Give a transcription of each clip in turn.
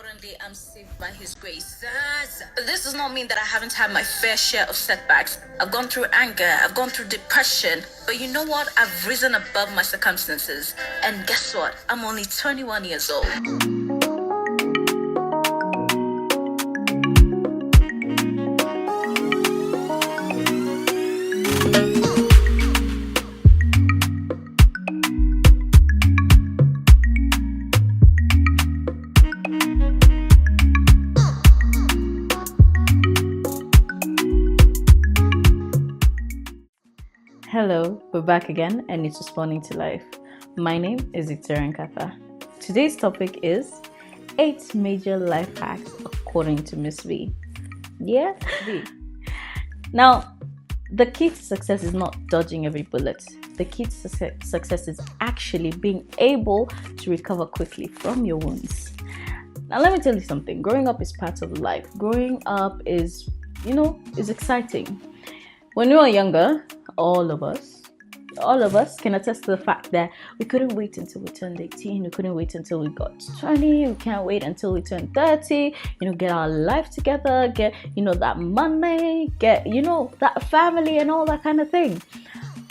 currently I'm saved by His grace. This does not mean that I haven't had my fair share of setbacks. I've gone through anger, I've gone through depression. But you know what? I've risen above my circumstances. And guess what? I'm only 21 years old. Hello, we're back again and it's responding to life. My name is Nkatha. Today's topic is 8 major life hacks according to Miss VEE. Yeah, VEE. Now, the key to success is not dodging every bullet. The key to success is actually being able to recover quickly from your wounds. Now, let me tell you something. Growing up is part of life. Growing up is exciting. When we were younger, all of us can attest to the fact that we couldn't wait until we turned 18, we couldn't wait until we got 20, we can't wait until we turn 30, get our life together, get, that money, get, that family and all that kind of thing.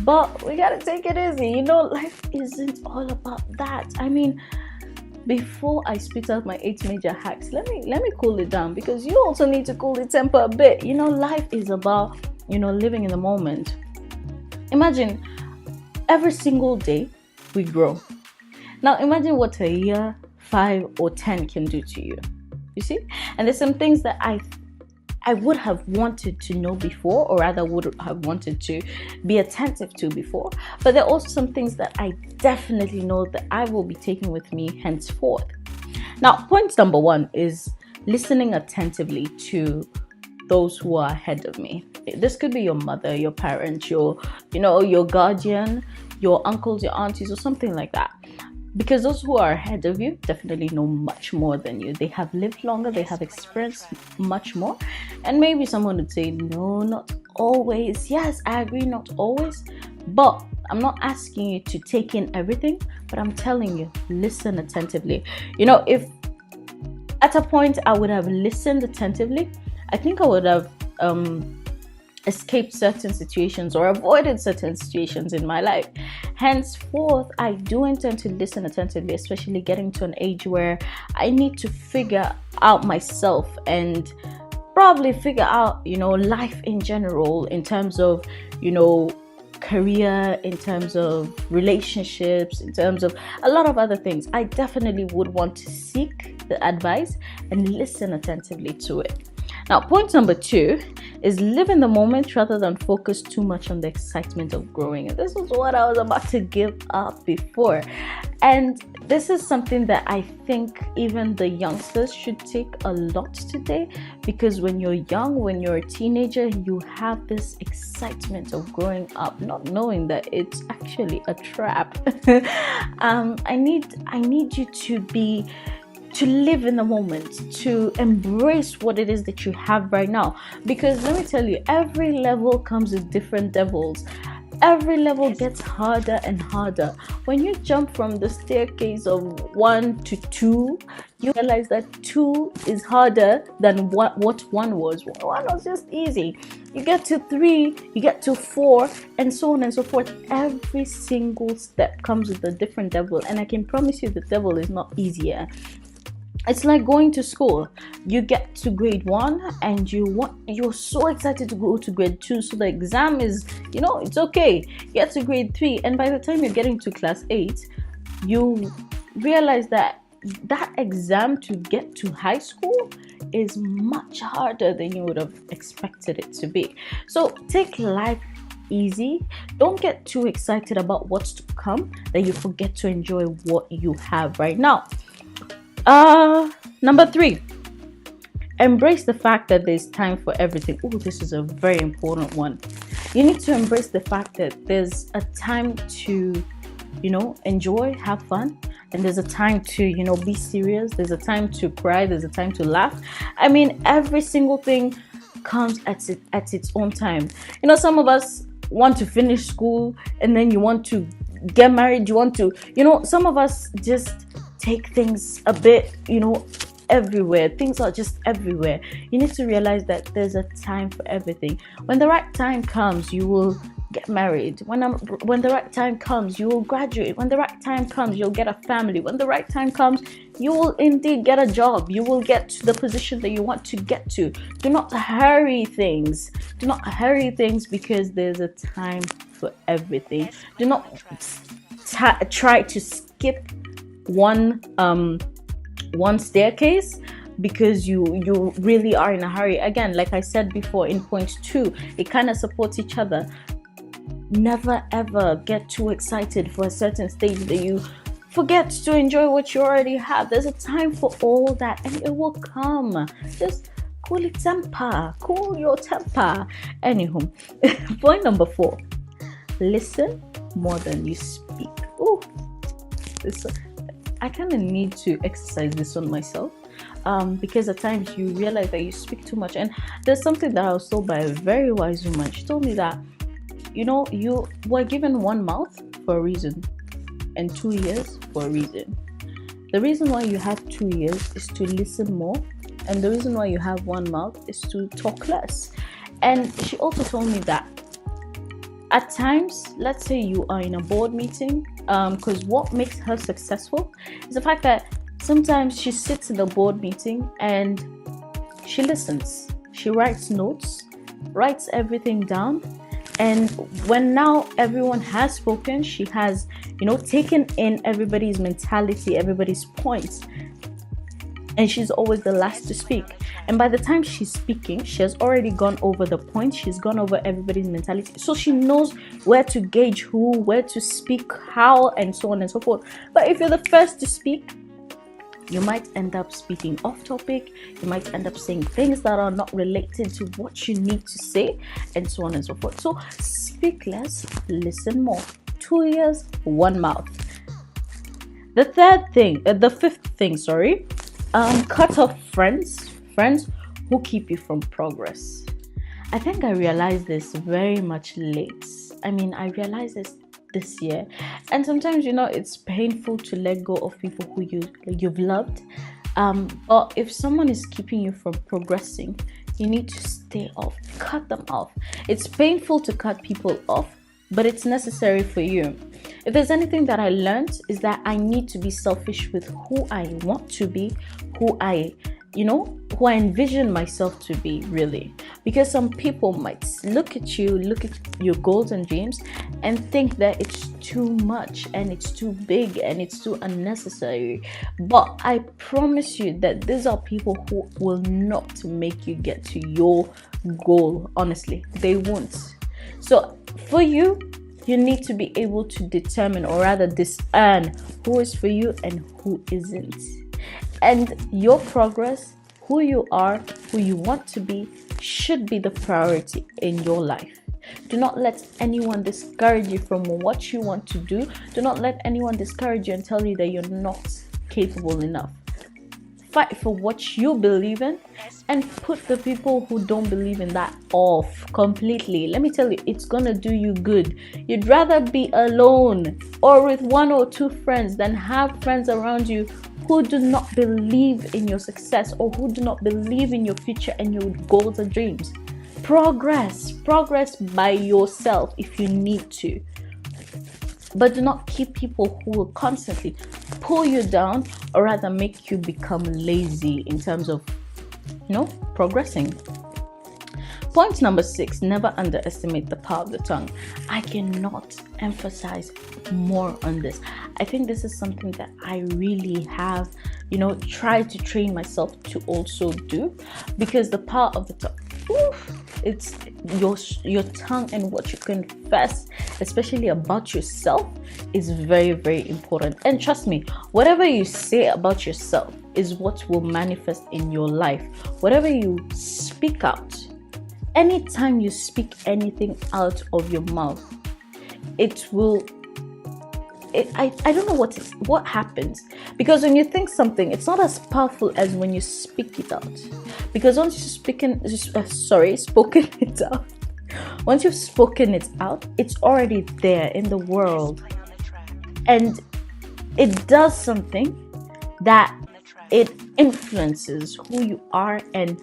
But we gotta take it easy, life isn't all about that. I mean, before I spit out my 8 major hacks, let me cool it down, because you also need to cool the temper a bit. Life is about, living in the moment. Imagine every single day we grow. Now imagine what a year, 5 or 10 can do to you. You see? And there's some things that I would have wanted to know before, or rather would have wanted to be attentive to before. But there are also some things that I definitely know that I will be taking with me henceforth. Now, point number 1 is listening attentively to those who are ahead of me. This could be your mother, your parents, your guardian, your uncles, your aunties, or something like that. Because those who are ahead of you definitely know much more than you. They have lived longer, they have experienced much more. And maybe someone would say, no, not always. Yes, I agree, not always. But I'm not asking you to take in everything, but I'm telling you, listen attentively. If at a point I would have listened attentively, I think I would have escaped certain situations or avoided certain situations in my life. Henceforth, I do intend to listen attentively, especially getting to an age where I need to figure out myself and probably figure out, life in general, in terms of, career, in terms of relationships, in terms of a lot of other things. I definitely would want to seek the advice and listen attentively to it. Now, point number 2 is live in the moment rather than focus too much on the excitement of growing. And this was what I was about to give up before. And this is something that I think even the youngsters should take a lot today, because when you're young, when you're a teenager, you have this excitement of growing up, not knowing that it's actually a trap. I need you to live in the moment, to embrace what it is that you have right now. Because let me tell you, every level comes with different devils. Every level gets harder and harder. When you jump from the staircase of 1 to 2, you realize that 2 is harder than what 1 was. 1 was just easy. You get to 3, you get to 4, and so on and so forth. Every single step comes with a different devil. And I can promise you the devil is not easier. It's like going to school. You get to grade 1 and you're so excited to go to grade 2. So the exam is, it's okay. You get to grade 3, and by the time you're getting to class 8, you realize that exam to get to high school is much harder than you would have expected it to be. So take life easy. Don't get too excited about what's to come that you forget to enjoy what you have right now. Number 3, embrace the fact that there's time for everything. Oh, this is a very important one. You need to embrace the fact that there's a time to, enjoy, have fun, and there's a time to, be serious. There's a time to cry. There's a time to laugh. I mean, every single thing comes at its own time. Some of us want to finish school and then you want to get married. You want to, some of us just take things a bit, everywhere. Things are just everywhere. You need to realize that there's a time for everything. When the right time comes, you will get married. When the right time comes, you will graduate. When the right time comes, you'll get a family. When the right time comes, you will indeed get a job. You will get to the position that you want to get to. Do not hurry things. Do not hurry things, because there's a time for everything. Do not try to skip one staircase because you really are in a hurry. Again, like I said before in point 2, it kind of supports each other. Never ever get too excited for a certain stage that you forget to enjoy what you already have. There's a time for all that, and it will come. Just cool your temper. Anywho, point number 4: listen more than you speak. Oh, I kind of need to exercise this on myself, because at times you realize that you speak too much. And there's something that I was told by a very wise woman. She told me that, you were given one mouth for a reason and 2 ears for a reason. The reason why you have 2 ears is to listen more, and the reason why you have one mouth is to talk less. And she also told me that at times, let's say you are in a board meeting, because what makes her successful is the fact that sometimes she sits in the board meeting and she listens. She writes notes, writes everything down. And when now everyone has spoken, she has, taken in everybody's mentality, everybody's points. And she's always the last to speak. And by the time she's speaking, she has already gone over the points. She's gone over everybody's mentality. So she knows where to gauge who, where to speak, how, and so on and so forth. But if you're the first to speak, you might end up speaking off topic. You might end up saying things that are not related to what you need to say, and so on and so forth. So speak less, listen more. 2 ears, one mouth. The fifth thing, cut off friends who keep you from progress. I think I realized this very much late. I realized this year, and sometimes it's painful to let go of people who you've loved, but if someone is keeping you from progressing, you need to stay off, cut them off. It's painful to cut people off, but it's necessary for you. If there's anything that I learned, is that I need to be selfish with who I want to be, who I envision myself to be, really. Because some people might look at your goals and dreams and think that it's too much and it's too big and it's too unnecessary. But I promise you that these are people who will not make you get to your goal. Honestly, they won't. So for you, you need to be able to determine, or rather discern, who is for you and who isn't. And your progress, who you are, who you want to be, should be the priority in your life. Do not let anyone discourage you from what you want to do. Do not let anyone discourage you and tell you that you're not capable enough. Fight for what you believe in, and put the people who don't believe in that off completely. Let me tell you, it's gonna do you good. You'd rather be alone or with 1 or 2 friends than have friends around you who do not believe in your success, or who do not believe in your future and your goals and dreams. Progress by yourself if you need to. But do not keep people who will constantly pull you down, or rather make you become lazy in terms of, progressing. Point number 6, never underestimate the power of the tongue. I cannot emphasize more on this. I think this is something that I really have, tried to train myself to also do, because the power of the tongue, it's your tongue and what you confess, especially about yourself, is very, very important. And trust me, whatever you say about yourself is what will manifest in your life. Whatever you speak out, anytime you speak anything out of your mouth, it will. I don't know what happens, because when you think something, it's not as powerful as when you speak it out. Because once you've spoken it out, once you've spoken it out, it's already there in the world, and it does something that it influences who you are, and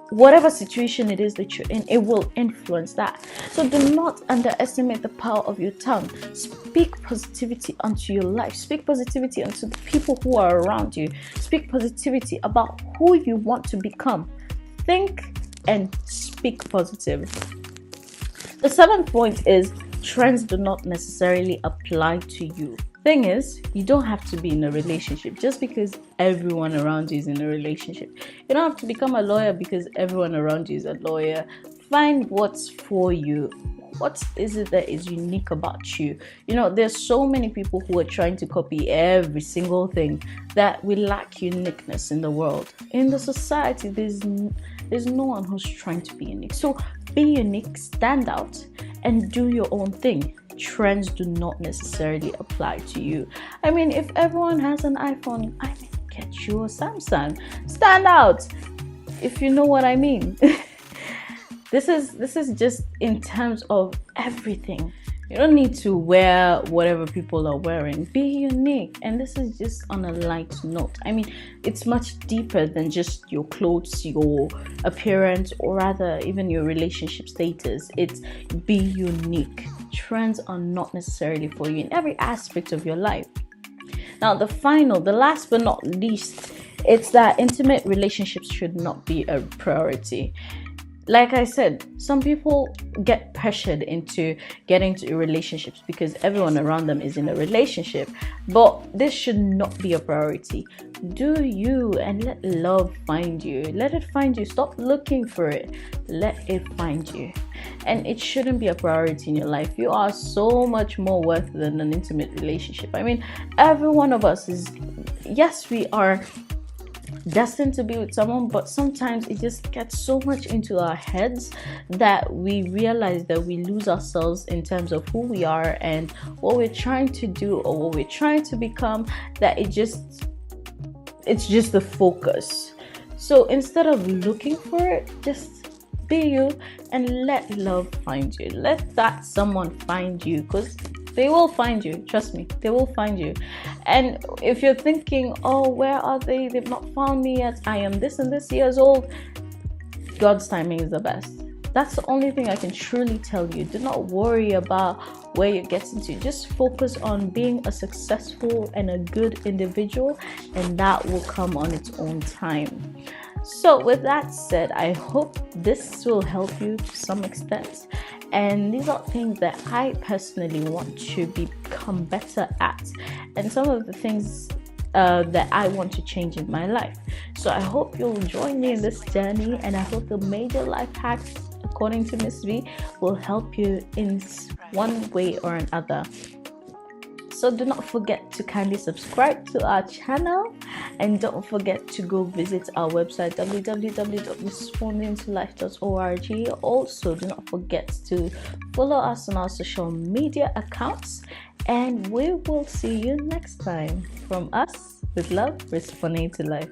whatever situation it is that you're in, it will influence that. So do not underestimate the power of your tongue. Speak positivity onto your life. Speak positivity onto the people who are around you. Speak positivity about who you want to become. Think and speak positive. The 7th point is trends do not necessarily apply to you. Thing is, you don't have to be in a relationship just because everyone around you is in a relationship. You don't have to become a lawyer because everyone around you is a lawyer. Find what's for you. What is it that is unique about you? There's so many people who are trying to copy every single thing that we lack uniqueness in the world. In the society, there's no one who's trying to be unique. So be unique, stand out, and do your own thing. Trends do not necessarily apply to you. If everyone has an iPhone, get you a Samsung. Stand out, if you know what I mean. This is just in terms of everything. You don't need to wear whatever people are wearing. Be unique. And this is just on a light note. It's much deeper than just your clothes, your appearance, or rather even your relationship status. It's be unique. Trends are not necessarily for you in every aspect of your life. Now, the last but not least, it's that intimate relationships should not be a priority. Like I said, some people get pressured into getting into relationships because everyone around them is in a relationship. But this should not be a priority. Do you, and let love find you. Let it find you. Stop looking for it. Let it find you. And it shouldn't be a priority in your life. You are so much more worth than an intimate relationship. Every one of us is, yes, we are destined to be with someone, but sometimes it just gets so much into our heads that we realize that we lose ourselves in terms of who we are and what we're trying to do or what we're trying to become, that it's just the focus. So instead of looking for it, just be you and let love find you. Let that someone find you, because they will find you. Trust me, they will find you. And if you're thinking, oh, where are they? They've not found me yet. I am this and this years old. God's timing is the best. That's the only thing I can truly tell you. Do not worry about where you're getting to. Just focus on being a successful and a good individual, and that will come on its own time. So with that said, I hope this will help you to some extent. And these are things that I personally want to become better at, and some of the things that I want to change in my life. So I hope you'll join me in this journey, and I hope the major life hacks, according to Miss V, will help you in one way or another. So do not forget to kindly subscribe to our channel, and don't forget to go visit our website www.respondingtolife.org. Also, do not forget to follow us on our social media accounts, and we will see you next time. From us, with love, responding to life.